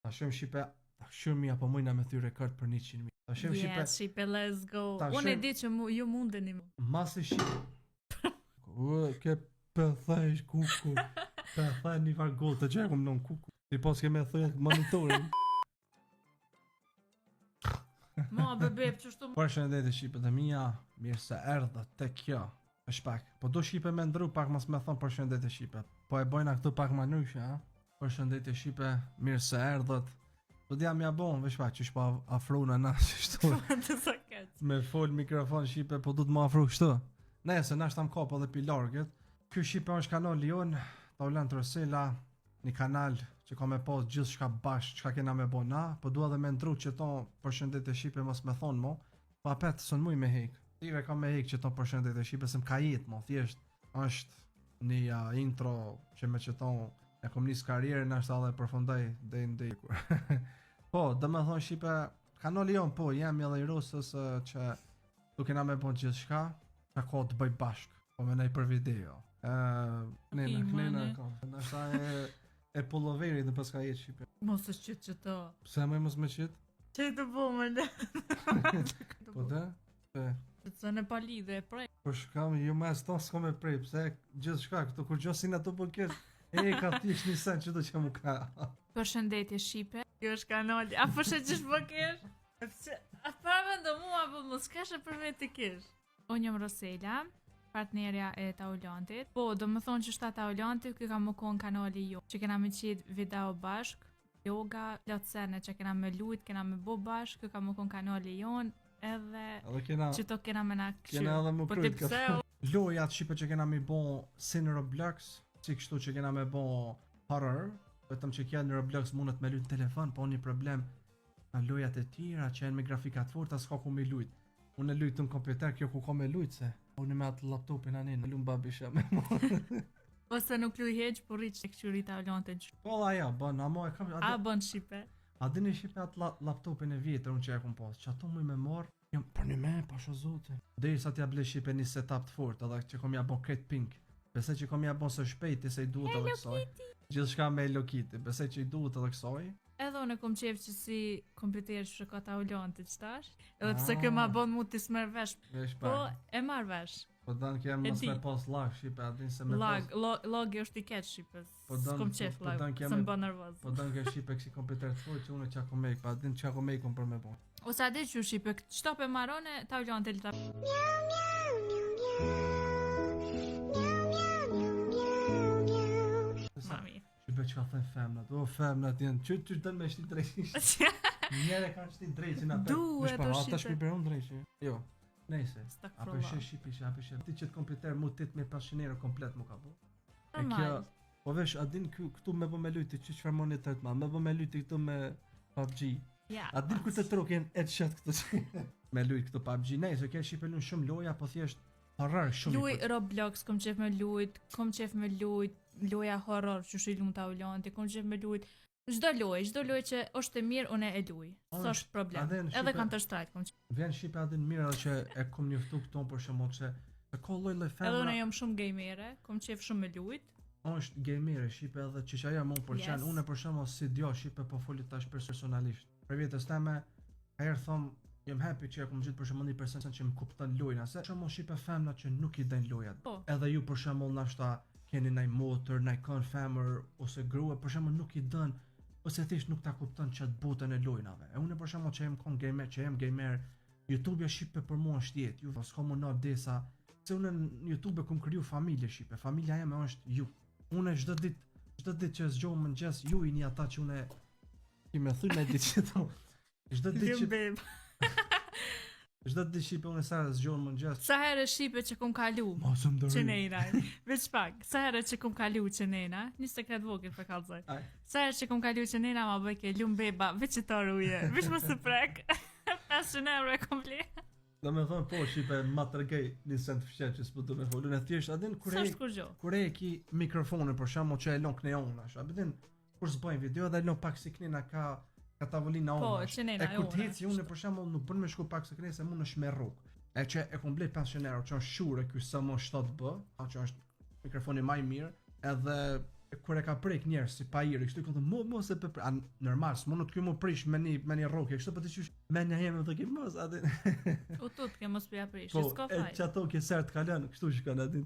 Ta shumë Shqipe, ta shumë mi apo mujna me thy rekord për 100.000. Ta shumë Shqipe. Yes, Shqipe, let's go. Ta Unë e shumë- di që ju mundeni mu. Masi Shqipe. Ke pëthej kuku. Pëthej një farë të gjekum në kuku. Ti pos keme thëjë monitorin. Ma, bebe, qështu Përshëndetje Shqipe të mija, mirë se erdhët te kjo. Është pak, po do Shqipe me ndru pak mas me thonë përshëndetje Shqipe. Po e bojna këtu pak ma nyshe, ha? Përshëndetje Shqipe, mirë se erdhët. Do t'jam ja bon, vesh pak, që shpa afru në nash, shtu. të saket. Me fol mikrofon Shqipe, po du t'ma afru kështu. Nese, nash tam kopo dhe pi largët. Ky Shqipe është kanali jon, Taulant Rosela, një kanal që ka me pas gjithë shka bashkë, çka kena me bo na, po dua dhe me ndru që ton përshëndetje Shqipe mos me thonë mo, pa petë sën muj me hek. Tire ka me hek që ton përshëndetje Shqipe, se m'ka jetë mo, thjesht është një intro që me që ton e kom nis karrierën, ashtë edhe përfundoj dhe ndikur. Po, dhe me thonë Shqipe, kanali jon, po, jam edhe i rusës që tu kena me bon gjithë shka, që ka të bëj bashkë, po me nej për video. Knena, nashta e pulloveri dhe pas ka jetë Shqipe. Mos është qëtë që të. Pse më mos me qitë? Që të po më le. Po dhe? Që të në pa lidhe e prej. Po shkam, jo me aston s'ko me prej, pse gjithë shka, këtu kur gjosin ato po kesh, ka t'isht një sen që do që mu ka. Përshëndetje Shqipe. Kjo është kanali. A përshë që shpo kesh? A prave ndo mua, po mos kesh e për vetë kesh. Unë jam Rosela, partnerja e Taulantit. Po, do më thonë që shta Taulantit, kjo ka më konë kanali ju. Që kena me qitë video bashk, yoga, lotë sene që kena me lujt, kena me bo bashk, kjo ka më konë kanali jon, edhe që to kena me na këshu. Kena edhe më Po ti pse? Lojat Shqipe që kena me bo si në Roblox, si kështu që kena me bo horror, vetëm që kja në Roblox mundet me lujt në telefon, po një problem në lojat e tjera që janë me grafikat forta s'ka ku me lujt. Unë e lujt në kompjuter, kjo ku ka me lujt se unë me atë laptopin anin, në lumë babisha me mo. Ose nuk luj heq, por rriq e këshuri Taulantin që. Po la ja, bën, amo e kam... A bën Shqipe? A dini Shqipe atë laptopin e vjetër unë që e kom pas, që ato muj me marr, jam për një me, pasha zote. Deri sa t'ja ble Shqipe një setup të fort, edhe që kom ja bon krejt pink. Besoj që kom ja bon së shpejti se i duhet edhe kësaj. Gjithë shka me Hello Kitty, besoj që i duhet edhe kësaj. Edhe unë kom qef që si kompjuter që ka Taulantit qëtash, edhe pse kjo ma bon mu t'i smer vesh, po e marr vesh. Po dan që jam mos me pas lag Shqipe, a din se me pas... Lagi është i keq Shqipe, Po s'kom qef lag, se m'bën nervoz. Po dan që Shqipe kësi kompjuter të fort që unë qa kom make, pa din qa kom make për me bon. Ose a di që Shqipe, qëto pe marone Taulantit ta... Mami. Shqipe që ka thënë femnat, o femnat jenë, që dënë me shti drejqish. Njere kanë shti drejqin apë. Duhet o Shqipe. Ata shpiberon drejqi. Jo. Nejse. Stakfrulla. Apo shqipi, ti që të kompjuter mu tit me pashinero komplet mu ka bu. Normal. Po vesh, a din këtu me bë me lujti që çfarë monitor të ma, me bë me lujti këtu me PUBG. Ja. A din kur të troken headshot këtu që me lujt këtu PUBG. Nejse, ke Shqipe lujn shumë loja, po thjesht horror shumë. Luj Roblox, kom qef me lujt, kom qef me lujt, loja horror që shi lumë Taulanti, kom qef me lujt. Çdo lojë që është e mirë unë e luj. S'është problem. Edhe Counter Strike kom qef. Vjen Shqipe adin mirë edhe që e kom njoftu këtu për shembull që e ka lloj femra. Edhe unë jam shumë gamere, kom qef shumë me lujt. Është gamere Shqipe edhe që ajo më pëlqen. Unë për shembull si dio Shqipe po folit tash personalisht. Për vjetës teme, herë thom jam happy që e kom gjithë për shembull një person që më kupton lojën, se për shembull Shqipe femna që nuk i dën lojat. Edhe ju për shembull nashta keni ndaj motor, ndaj kon femër ose grua për shembull nuk i dën ose thjesht nuk ta kupton çat botën e lojnave. E unë për shembull që jam kon gamer, që jam gamer, YouTube-ja Shqipe për mua është jetë. Ju s'kam unë desa, se unë në YouTube kom kriju familje Shqipe. Familja ime është ju. Unë çdo ditë që zgjohem mëngjes, ju jeni ata që unë i më thuj me ditë që to. Çdo ditë Shqipe unë sa zgjohem mëngjes. Sa herë Shqipe që kom kalu. Që nejna. Veç pak. Sa herë që kom kalu që nejna. Një sekret vogël për kallzoj. Sa herë që kom kalu që nejna ma bëj ke lum beba, veç të ruje. Veç mos të prek. 500 euro e komplet. Do me thonë po Shqipe ma të rëgej një sent fshet që s'po du me folun e thjesht adin kur e ki mikrofonin për shamo që e lon kneona adin kur s'bojnë video dhe lon pak si knina ka tavolina ona e kur t'heci unë për shamo nuk bën me shku pak si knina se mund është me rrug e që e komplet 500 euro që është shure kjo sa më 7B që është mikrofoni maj mirë edhe kur e ka prek njerëz si pajiri, kështu i thonë mos e a normal, s'mund të ky më prish me një rrokë, kështu po të qysh me një herë do të mos atë. U tut ke mos pria prish, Po, s'ka e faj. çato që sert kalon, kështu që kanë atë.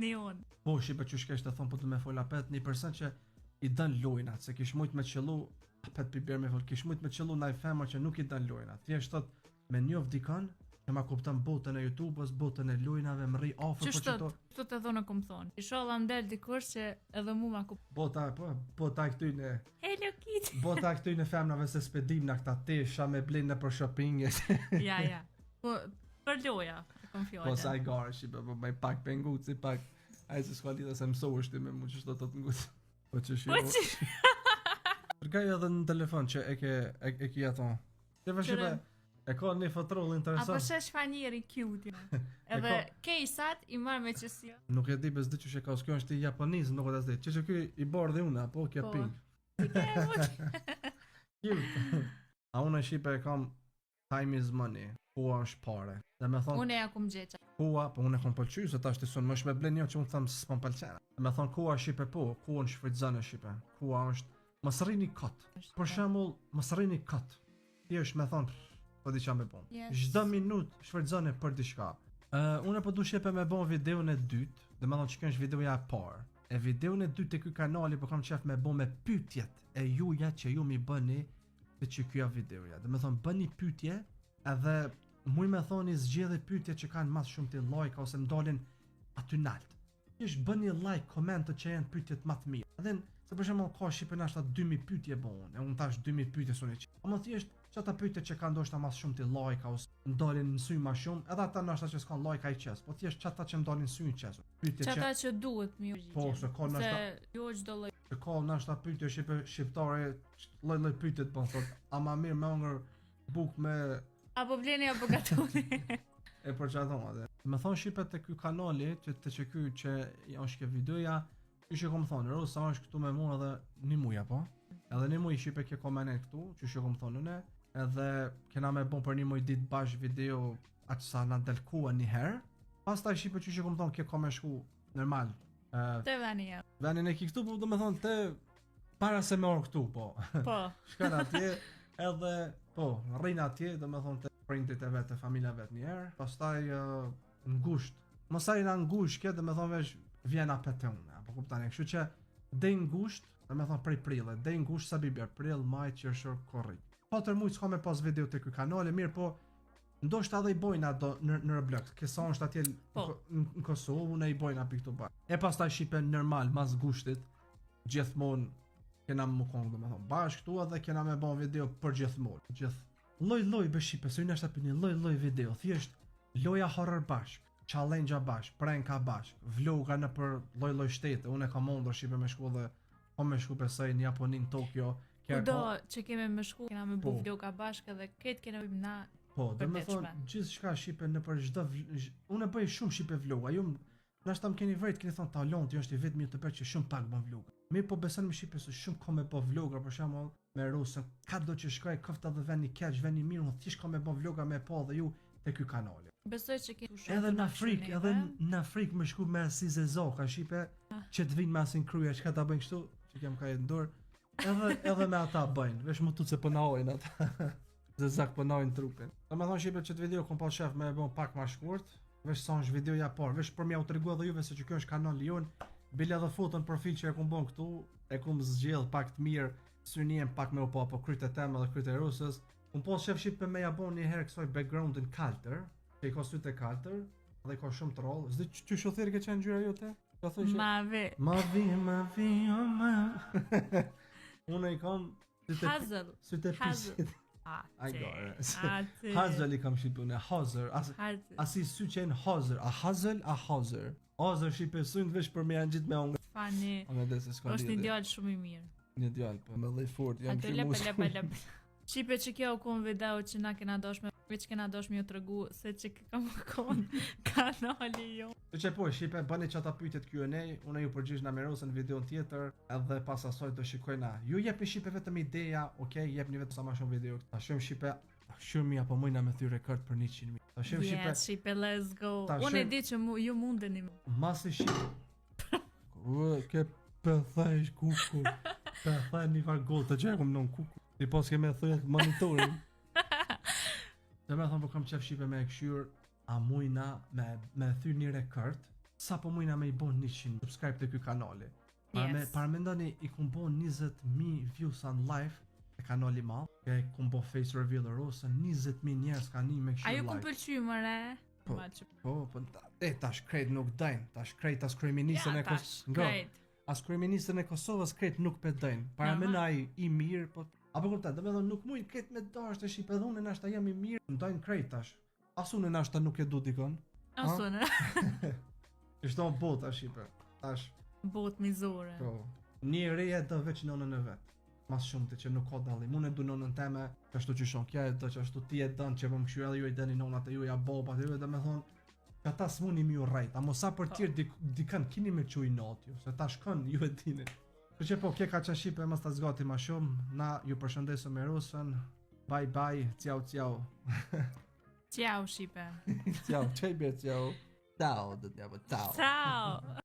Neon. Po, shipe që shkesh të thonë po të me fola pet, një person që i dën lojnat, se kish mujt me qëllu, pet piber me fol, kish mujt me qëllu ndaj femër që nuk i dën lojnat. Thjesht thot me njoft dikon, që ma kupton botën e YouTube-s, botën e lojnave, më rri afër Që po shtot, çto. këtu të thonë kum thonë. Inshallah mdel dikush që edhe mu ma kupton. Bota këty në Hello Kitty. bota këty në femrave se spedim na këta tesha me blinë për shopping. Ja. Po për loja, kom fjallë. Po sa i garë, shipe, po me pak pengut, si pak, ai se s'ka lidhe se mësohesh ti me mu që shto të të ngut. Po që shi, Po që përgaj edhe në telefon që e ki ato. Shipe, shipe, e ka një fotroll apo interesant. shesh fa njeri cute. Edhe kejsat i marrë me qësio. Nuk e di bez di që ka, s'kjo është i japonez, nuk e da s'di. Që ky i bardhi unë, apo kja Po. pink. Cute. A unë e shipe e kam time is money. Hua është pare. Dhe me thonë, Unë e ja kum gjeqa. Kua, po unë e kom pëlqy, se tash të sun, më shme blen një që unë thëmë se s'pon pëlqena. Me thonë kua shipe po, kua në shfridzën e shipe. Kua është, mos rrini kot. Për shembull, mos rrini kot. Ti është me thonë, po di qa me bon. Yes. Çdo minutë shfridzën e për diçka. Unë po du shepe me bon videon e dytë, dhe me thonë që kjo është videoja e parë. E videon e dytë të ky kanali po kam qef me bon me pyetjet e juja që ju mi bëni të që kjo videoja. Dhe me thonë, bëni pyetje edhe muj me thoni zgjedhë pyetje që kanë mas shumë të like ose mdalin aty nalt. Ish bëni like, komente që janë pyetjet më të mira. Edhe se për shembull ka shqipe na ashta 2000 pyetje bon. E unë tash 2000 pyetje sonë. Ama thjesht çata pyetje që kanë ndoshta mas shumë të like ose ndalin në sy më shumë, edhe ata ndoshta që s'kan like ai qes, po thjesht çata që ndalin në sy në qes. Pyetje Qata që që duhet mi urgjigje. Po, se ka nashta- Se jo çdo lloj. që ka ndoshta pyetje shqiptare, lloj pyetje të bon thot, ama mirë me ongër buk me Apo bleni apo gatoni. e për që thonë atë. Me thonë shqipe të ky kanali, që ky që është kjo videoja, që kom thonë, Rosa është këtu me mua edhe një muja po. Edhe një muj shqipe kjo komenet këtu, që kom thonë une, edhe kena me bon për një muj ditë bash video atë sa na delkua një herë. Pas ta shqipe që kom thonë kjo kom e shku normal. Te vani ja. Venin e ki këtu, po do me thonë te para se me orë këtu, po. Po. Shkan atje, edhe po, rrin atje, do me thonë të prindit e vetë, të familja vetë një herë, pastaj ngusht. Mosaj na ngusht kjo, do me thonë vesh vjen apet e unë, apo kuptani, kështu që dej ngusht, do me thonë prej prillit, dej ngusht sa biber, prill, maj, qershor, korrik. 4 muaj s'ka me pas video të ky kanale, mirë po, ndoshta edhe i bojnë ato në Roblox, kësa është atje Po. në Kosovë, unë i bojnë api këtu bashkë. E pastaj shipe normal, mas gushtit, gjithmonë kena më kongë, do me thonë, bashkë këtu edhe kena me bon video për gjithmonë. Loj be shipe, se unë është apini, loj video, thjesht loja horror bashkë, challenge bashkë, pranka bashkë, vloga në për loj shtete, unë e kam mundur shipe me shku dhe po me shku besoj në Japoni, në Tokyo, Kudo që keme me shku, kena me bu Po. vloga bashkë dhe këtë kena bëjmë na. Po, do me Përditshme. thonë, gjithë shka shipe në për çdo unë e bëj shumë shipe vloga, ju nashta më keni vërejt, keni thonë talent, ju është i vetëm youtuber që shumë pak bën vloga. Mirë po beson me shipe se shumë ka me bë vloga, për shembull, me rusën, ka do që shkoj kofta dhe veni keq, veni mirë, unë thjesht ka me bë vloga me pa dhe ju te ky kanal. Besoj që ke Edhe në Afrikë, edhe në Afrikë më shku me si Zezoka shipe, që të vinë me asin kryja, çka ta bëjnë kështu, që kem ka jetë në dorë. Edhe me ata bëjnë, vesh më tut se pënojnë ata. Zezak pënojnë trupin. Do me thonë shipe që të video kom pas shef me e bon pak ma shkurt, vesh sa është videoja parë, vesh për mja u të regu edhe juve se që kjo është kanali jonë, bile edhe foton profil që e kom bon këtu, e kom zgjell pak të mirë, synien pak me u po kryt e tem edhe kryt e rusës. Kom pas shef shipe me ja bon një herë kësoj backgroundin kaltër, që i ka sytë e kaltër, dhe i ka shumë të rollë. Zdi që shothirë ke qenë gjyra jote? Ka thoj që... Ma vi, o ma... Unë i kam... Hazel. Sytë e Hazel. pisit. Ai Ate. Hazel i kam shqipu në Hazel. Hazel. Asi sy që në Hazel. A Hazel, a Hazel. Hazel shqipe synë vesh për me janë gjitë me ongë. Fani. Ongë dhe se s'ka Është një djalë shumë i mirë. Një djalë, po me dhej fort. Jam Atë lep. Shipe që kjo u kon video që na kena dashme, veç kena dashme ju tregu se që kam kon kanali jo. Që po, shipe, bëni që ata pyetjet Q&A, unë ju përgjish në Merosën në videon tjetër, edhe pas asoj të shikojna. Ju jepni shipe vetëm ideja, okej, jepni vetëm sa ma shumë video. Ta shumë shipe, shumë mi apo mujna me thy rekord për 100.000. Ta shumë shipe, Yes, shipe, let's go. Ta Unë e shem- di që ju mundeni më. masi shipe. Ke Për thaj kuku. Për thaj një farë gotë të gjekum në kuku. Ti pas keme thujët monitorin. Dhe me thonë po kam qef shipe me e këshyr, a mujna me thy një rekord, sa po mujna me i bon 100 subscribe të ky kanali. Para me ndoni i kum bo 20.000 views on live e kanali ma, e kum bo face reveal ose 20.000 njerës ka një me këshyr live. Ajo kum pëlqy mëre. Tash krejt nuk dajnë, tash krejt as kryeministën e Kosovës. As kryeministën e Kosovës krejt nuk pe dajnë. Para me na i mirë, po apo kuptat, do me thonë nuk mujnë krejt me dash të shqipe dhe unë nashta jam i mirë, ndajnë krejt tash. As unë nashta nuk e du dikon. As unë. Ishto bota shqipe. Tash. Bot mizore. Po. Një reje do veç nonën e vet. Mas shumë të që nuk ka dallim. Unë e du nonën teme, që ashtu që shon kja e do, që ashtu ti e dënë, që më këshyra dhe ju e dëni nonat e ju, ja bobat e ju, dhe me thonë, që ta s'muni mi u rajt, a mosa për tjerë dikën kini me quj not ju, se ta shkon ju e dini. Që po, kje ka që shqipe, mës ta zgati ma shumë, na ju përshëndesëm e rusën, bye bye, ciao ciao. Ciao shqipe. Ciao, qaj bje ciao. Ciao, dhe t'jabë, ciao. Ciao.